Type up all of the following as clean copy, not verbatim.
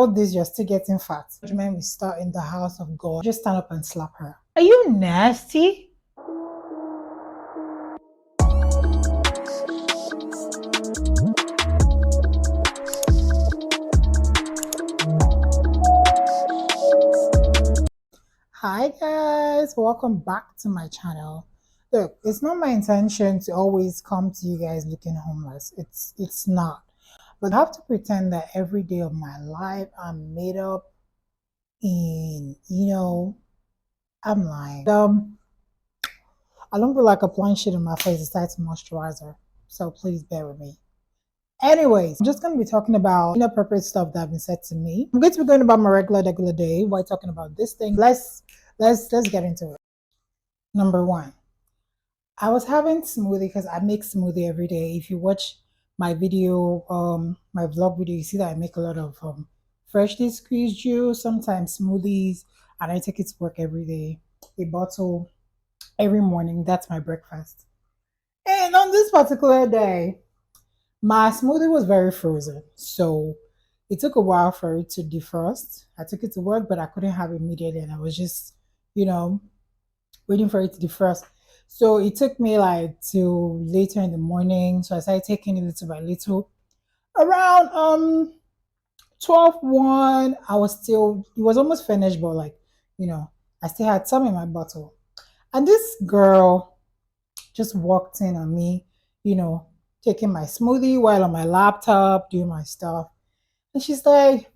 all this, you're still getting fat. Judgment will start in the house of God. Just stand up and slap her. Are you nasty? Hi guys, welcome back to my channel. Look, it's not my intention to always come to you guys looking homeless. It's not. But I have to pretend that every day of my life I'm made up in, I'm lying. I don't feel like applying shit on my face besides moisturizer. So please bear with me. Anyways, I'm just going to be talking about inappropriate stuff that have been said to me. I'm going to be going about my regular day while talking about this thing. Let's get into it. Number one, I was having smoothie because I make smoothie every day. If you watch my video, my vlog video, you see that I make a lot of freshly squeezed juice, sometimes smoothies, and I take it to work every day. A bottle every morning. That's my breakfast. And on this particular day, my smoothie was very frozen. So it took a while for it to defrost. I took it to work, but I couldn't have it immediately. And I was just, waiting for it to defrost. So it took me like till later in the morning. So I started taking it little by little. Around 12:01, it was almost finished, but I still had some in my bottle. And this girl just walked in on me, taking my smoothie while on my laptop, doing my stuff. And she's like,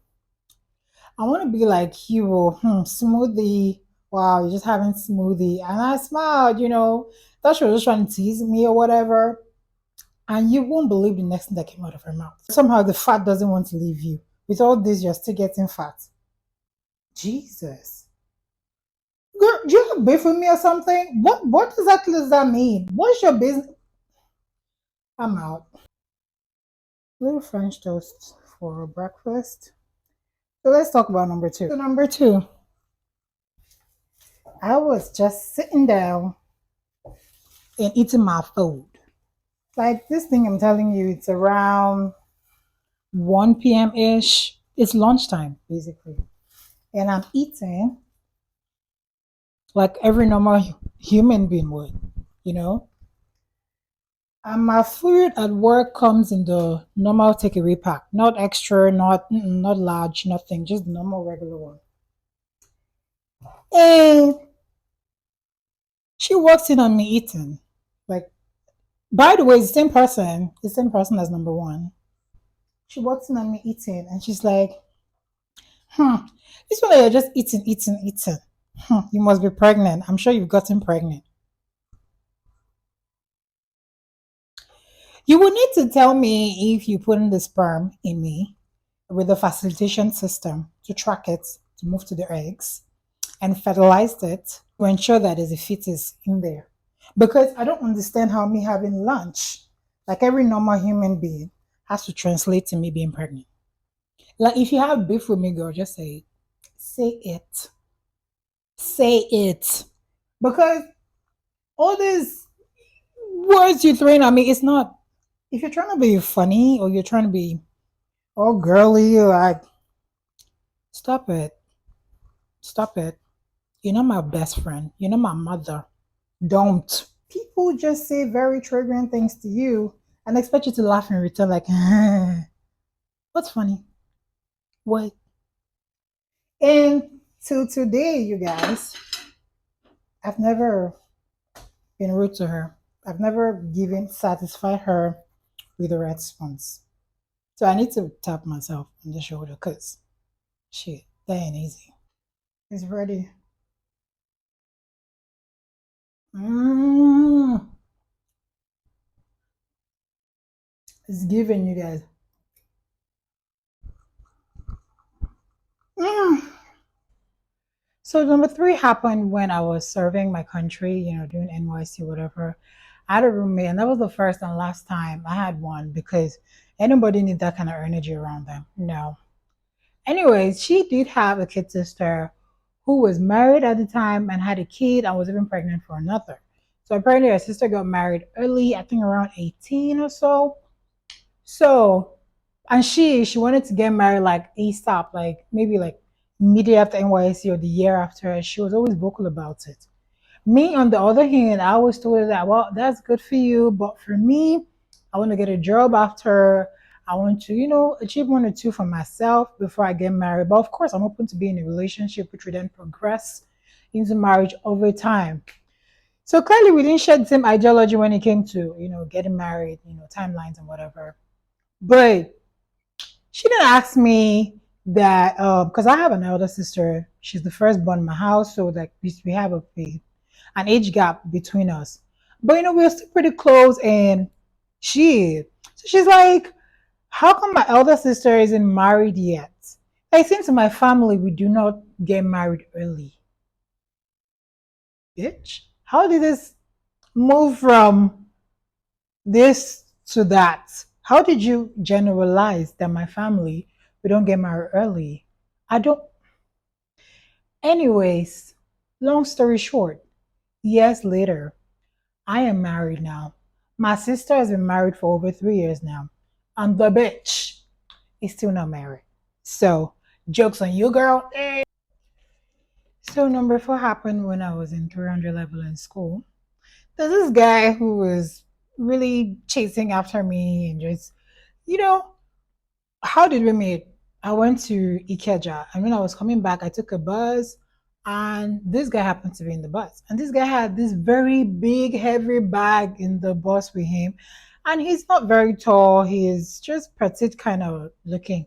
I want to be like you, smoothie. Wow, you're just having smoothie. And I smiled, thought she was just trying to tease me or whatever. And you won't believe the next thing that came out of her mouth. Somehow the fat doesn't want to leave you. With all this, you're still getting fat. Jesus. Girl, do you have beef with me or something? What exactly does that mean? What's your business? I'm out. Little French toast for breakfast. So let's talk about number two. So number two, I was just sitting down and eating my food. Like this thing I'm telling you, it's around 1 p.m. ish. It's lunchtime, basically. And I'm eating like every normal human being would, And my food at work comes in the normal takeaway pack, not extra, not large, nothing, just the normal regular one. And she walks in on me eating. Like, by the way, it's the same person as number one. She walks in on me eating and she's like, this one that you're just eating. You must be pregnant. I'm sure you've gotten pregnant. You will need to tell me if you put in the sperm in me with a facilitation system to track it, to move to the eggs, and fertilized it to ensure that there's a fetus in there. Because I don't understand how me having lunch, like every normal human being, has to translate to me being pregnant. Like if you have beef with me, girl, just say it. Say it. Say it. Because all these words you're throwing at me, it's not. If you're trying to be funny or you're trying to be all girly, like, stop it. Stop it. You're not my best friend. You're not my mother. Don't. People just say very triggering things to you and expect you to laugh in return, like, what's funny? What? And till today, you guys, I've never been rude to her. I've never satisfied her with a response. So I need to tap myself on the shoulder because shit, that ain't easy. It's ready. It's giving, you guys. So number three happened when I was serving my country, doing NYC, whatever. I had a roommate, and that was the first and last time I had one because anybody need that kind of energy around them. No. Anyways, she did have a kid sister who was married at the time and had a kid and was even pregnant for another. So apparently her sister got married early, I think around 18 or so. So And she wanted to get married like ASAP, like maybe like immediately after NYC or the year after. And she was always vocal about it. Me, on the other hand, I always told her that, well, that's good for you, but for me, I want to get a job after. I want to, achieve one or two for myself before I get married. But of course, I'm open to be in a relationship which would then progress into marriage over time. So clearly, we didn't share the same ideology when it came to, getting married, timelines and whatever. But she didn't ask me that because I have an elder sister. She's the firstborn in my house, so like we have an age gap between us. But we're still pretty close, and she so she's like, how come my elder sister isn't married yet? I think to my family we do not get married early. Bitch, how did this move from this to that? How did you generalize that my family we don't get married early? I don't. Anyways, long story short, years later, I am married now. My sister has been married for over 3 years now. And the bitch is still not married. So, jokes on you, girl. So, number four happened when I was in 300 level in school. There's this guy who was really chasing after me and just, you know, how did we meet? I went to Ikeja, and when I was coming back, I took a bus, and this guy happened to be in the bus. And this guy had this very big, heavy bag in the bus with him, and he's not very tall. He's just petite kind of looking.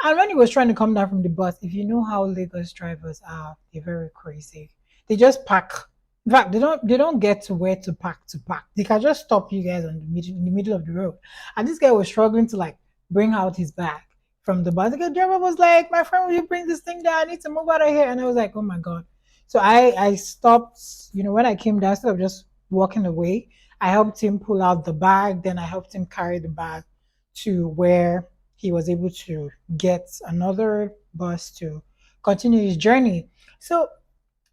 And when he was trying to come down from the bus, if you know how Lagos drivers are, they're very crazy. They just park. In fact, they don't get to where to park to park. They can just stop you guys in the middle of the road. And this guy was struggling to like bring out his bag from the bus. The driver was like, "My friend, will you bring this thing down? I need to move out of here." And I was like, "Oh my god!" So I stopped. When I came down, instead of just walking away, I helped him pull out the bag. Then I helped him carry the bag to where he was able to get another bus to continue his journey. So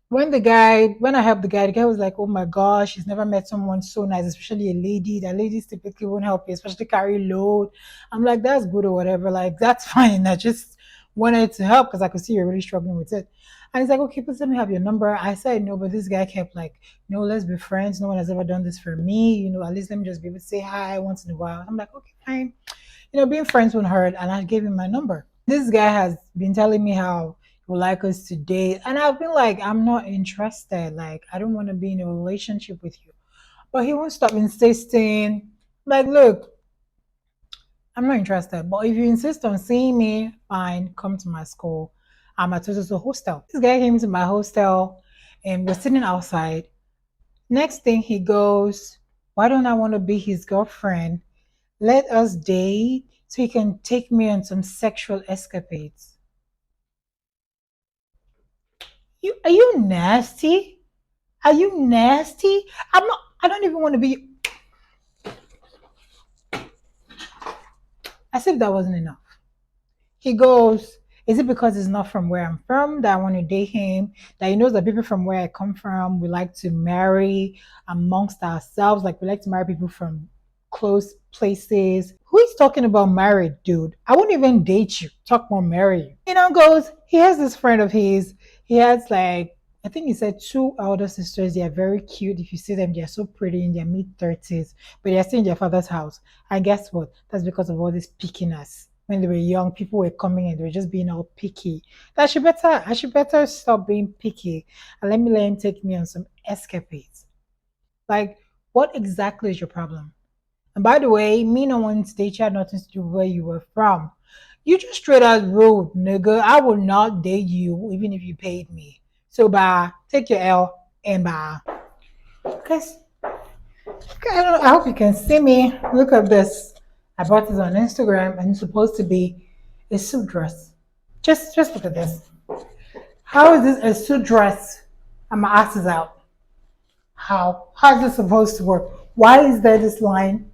when I helped the guy was like, "Oh my gosh, he's never met someone so nice, especially a lady. That ladies typically won't help you, especially carry load." I'm like, "That's good or whatever. Like that's fine. I just wanted to help because I could see you're really struggling with it." And he's like, "Okay, please let me have your number." I said no, but this guy kept like, "No, let's be friends. No one has ever done this for me. At least let me just be able to say hi once in a while." I'm like, "Okay, fine." Being friends wouldn't hurt, and I gave him my number. This guy has been telling me how he would like us to date, and I've been like, I'm not interested. Like, I don't want to be in a relationship with you. But he won't stop insisting. Like, look, I'm not interested. But if you insist on seeing me, fine, come to my school. I'm at a hostel. This guy came to my hostel, and we're sitting outside. Next thing he goes, why don't I want to be his girlfriend? Let us date so he can take me on some sexual escapades. Are you nasty? Are you nasty? I'm not. I don't even want to be. As if that wasn't enough. He goes, is it because he's not from where I'm from that I want to date him? That he knows that people from where I come from, we like to marry amongst ourselves. Like we like to marry people from close places. Who is talking about married, dude? I wouldn't even date you. Talk more marry you. Goes, he has this friend of his. He has like I think he said two elder sisters. They are very cute. If you see them, they are so pretty in their mid 30s, but they are still in their father's house. And guess what? That's because of all this pickiness. When they were young, people were coming and they were just being all picky. I should better stop being picky and let him take me on some escapades. Like, what exactly is your problem? And by the way, me no one date you had nothing to do with where you were from. You just straight out rude, nigga. I will not date you even if you paid me. So bye. Take your L and bye. Cause I hope you can see me. Look at this. I bought this on Instagram and it's supposed to be a suit dress. Just look at this. How is this a suit dress? And my ass is out. How is this supposed to work? Why is there this line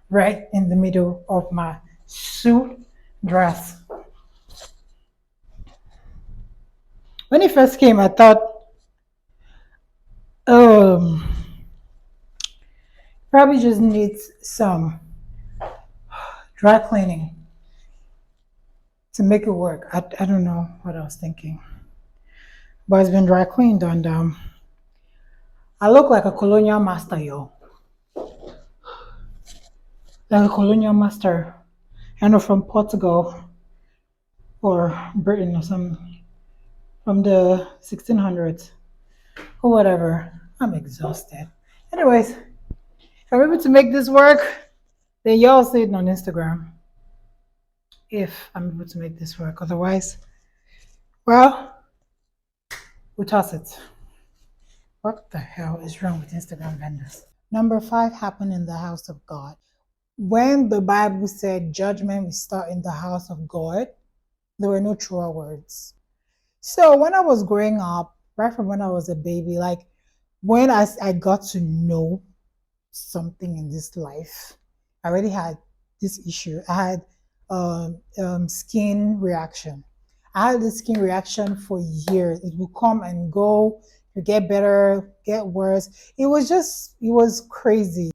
right in the middle of my suit dress? When it first came, I thought, um, probably just needs some dry cleaning to make it work. I don't know what I was thinking, but it's been dry cleaned, and I look like a colonial master, yo, like a colonial master, I know, from Portugal or Britain or some from the 1600s or whatever. I'm exhausted. Anyways, if I'm able to make this work, then y'all see it on Instagram. If I'm able to make this work, otherwise, well, we toss it. What the hell is wrong with Instagram vendors? Number 5 happened in the house of God. When the Bible said judgment will start in the house of God, there were no truer words. So when I was growing up, right from when I was a baby, like when I got to know something in this life, I already had this issue. I had skin reaction. I had this skin reaction for years. It would come and go, to get better, get worse. It was crazy.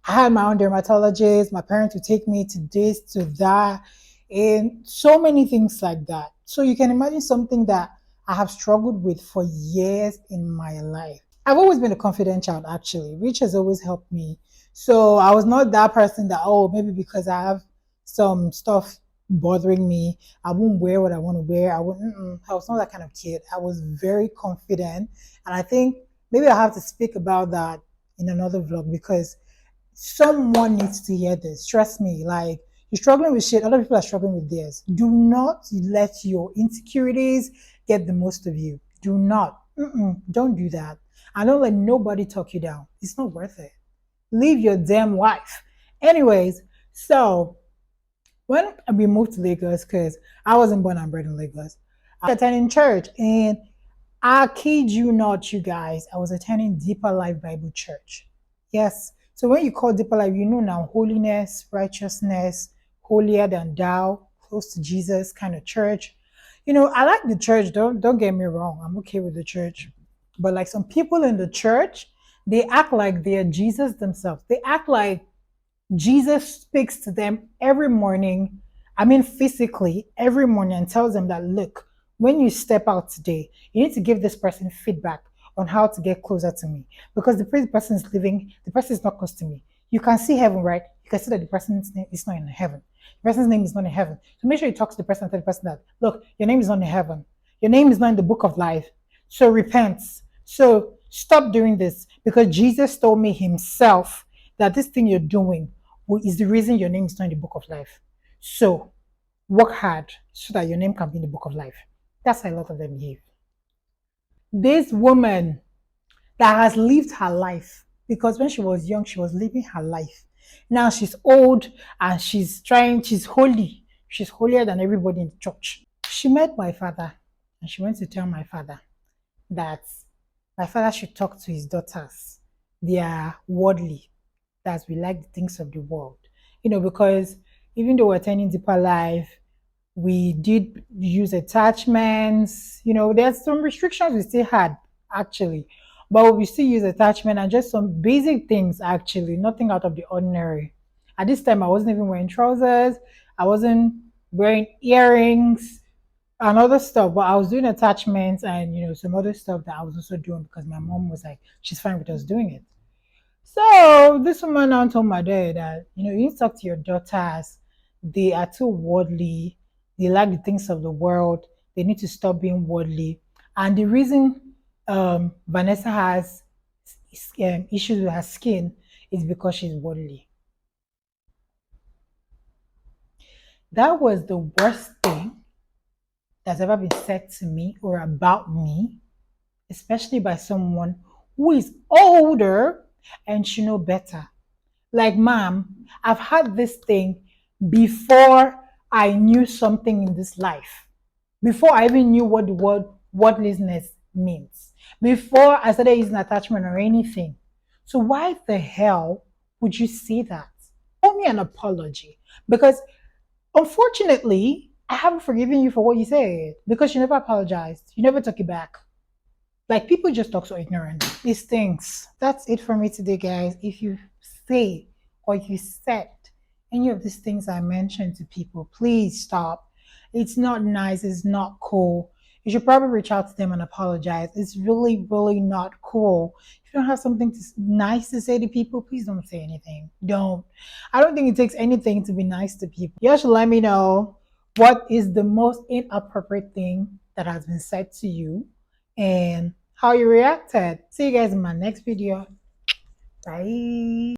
I had my own dermatologist. My parents would take me to this, to that, and so many things like that. So you can imagine something that I have struggled with for years in my life. I've always been a confident child, actually, which has always helped me. So I was not that person that, oh, maybe because I have some stuff bothering me, I won't wear what I want to wear. I wouldn't. I was not that kind of kid. I was very confident, and I think maybe I have to speak about that in another vlog because someone needs to hear this. Trust me, like you're struggling with shit, other people are struggling with theirs. Do not let your insecurities get the most of you. Do not. Don't do that. And don't let nobody talk you down. It's not worth it. Leave your damn wife. Anyways, so when we moved to Lagos, because I wasn't born and bred in Lagos, I was attending church, and I kid you not, you guys, I was attending Deeper Life Bible Church. Yes. So when you call Deeper Life, you know now holiness, righteousness, holier than thou, close to Jesus kind of church. You know, I like the church. Don't get me wrong. I'm okay with the church. But like some people in the church, they act like they're Jesus themselves. They act like Jesus speaks to them every morning, I mean, physically, every morning, and tells them that, look, when you step out today, you need to give this person feedback on how to get closer to me. Because the person is living, the person is not close to me. You can see heaven, right? You can see that the person's name is not in heaven. The person's name is not in heaven. So make sure you talk to the person and tell the person that, look, your name is not in heaven. Your name is not in the book of life. So repent. So stop doing this because Jesus told me himself that this thing you're doing is the reason your name is not in the book of life. So work hard so that your name can be in the book of life. That's how a lot of them behave. This woman that has lived her life, because when she was young, she was living her life. Now she's old and she's holy. She's holier than everybody in the church. She met my father and she went to tell my father that my father should talk to his daughters. They are worldly, that we like the things of the world. You know, because even though we're attending Deeper Life, we did use attachments. You know, there's some restrictions we still had actually, but we still use attachment and just some basic things actually, nothing out of the ordinary. At this time, I wasn't even wearing trousers. I wasn't wearing earrings and other stuff, but I was doing attachments and some other stuff that I was also doing because my mom was like, she's fine with us doing it. So this woman now told my dad that you need to talk to your daughters. They are too worldly. They like the things of the world. They need to stop being worldly. And the reason Vanessa has issues with her skin is because she's worldly. That was the worst thing that's ever been said to me or about me, especially by someone who is older and should know better. Like, ma'am, I've had this thing before I knew something in this life. Before I even knew what the word worthlessness means. Before I started using attachment or anything. So why the hell would you say that? Owe me an apology. Because unfortunately, I haven't forgiven you for what you said. Because you never apologized. You never took it back. Like, people just talk so ignorant. These things. That's it for me today, guys. If you say or you said any of these things I mentioned to people, please stop. It's not nice. It's not cool. You should probably reach out to them and apologize. It's really, really not cool. If you don't have something nice to say to people, please don't say anything. Don't. I don't think it takes anything to be nice to people. You should let me know what is the most inappropriate thing that has been said to you and how you reacted. See you guys in my next video. Bye.